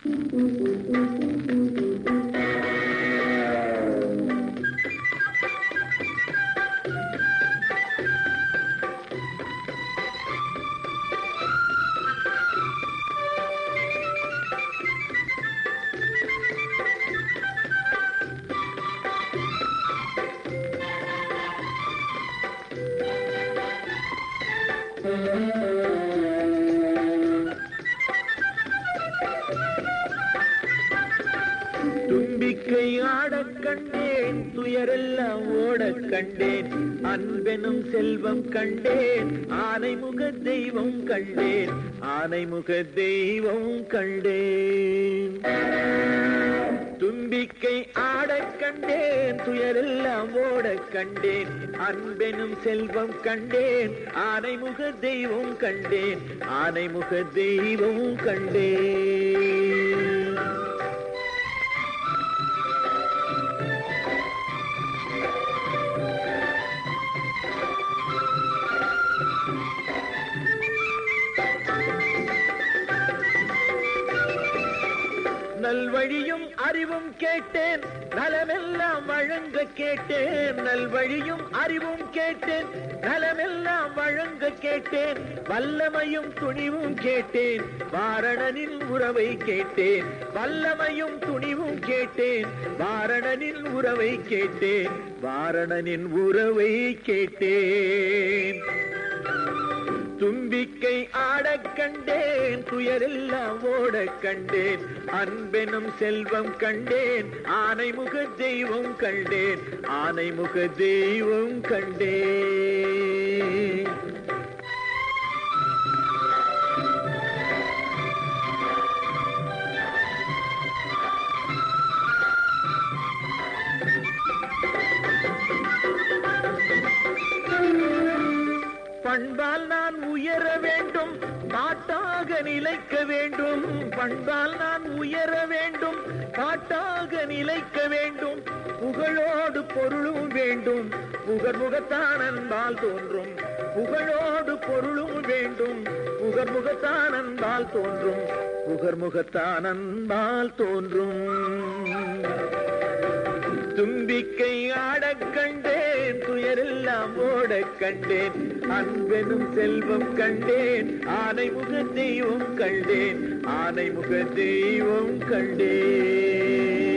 தும்பிக்கை ஆடக் கண்டேன், துயரெல்லாம் ஓடக் கண்டேன், அன்பெனும் செல்வம் கண்டேன், ஆனைமுக தெய்வம் கண்டேன், ஆனைமுக தெய்வம் கண்டேன். தும்பிக்கை ஆடக் கண்டேன், துயரெல்லாம் ஓடக் கண்டேன், அன்பெனும் செல்வம் கண்டேன், ஆனைமுக தெய்வம் கண்டேன், ஆனைமுக தெய்வம் கண்டேன். நல்வழியும் அறிவும் கேட்டேன், நலமெல்லாம் வழங்க கேட்டேன், நல்வழியும் அறிவும் கேட்டேன், நலமெல்லாம் வழங்க கேட்டேன், வல்லமையும் துணிவும் கேட்டேன், வாரணனின் உறவை கேட்டேன், வல்லமையும் துணிவும் கேட்டேன், வாரணனின் உறவை கேட்டேன், வாரணனின் உறவை கேட்டேன். தும்பிக்கை ஆடக் கண்டேன், துயரெல்லாம் ஓடக் கண்டேன், அன்பெனும் செல்வம் கண்டேன், ஆனைமுக தெய்வம் கண்டேன், ஆனைமுக தெய்வம் கண்டேன். பண்பால் நான் உயர வேண்டும், பாட்டாக நிலைக்க வேண்டும், பண்பால் நான் உயர வேண்டும், பாட்டாக நிலைக்க வேண்டும், புகழோடு பொருளும் வேண்டும், புகர்முகத்தான் அன்பால் தோன்றும், புகழோடு பொருளும் வேண்டும், புகர்முகத்தான் அன்பால் தோன்றும், புகர்முகத்தான் அன்பால் தோன்றும். தும்பிக்கை ஆடக் கண்டேன், துயரெல்லாம் ஓடக் கண்டேன், அன்பெனும் செல்வம் கண்டேன், ஆனைமுக தெய்வம் கண்டேன், ஆனைமுக தெய்வம் கண்டேன்.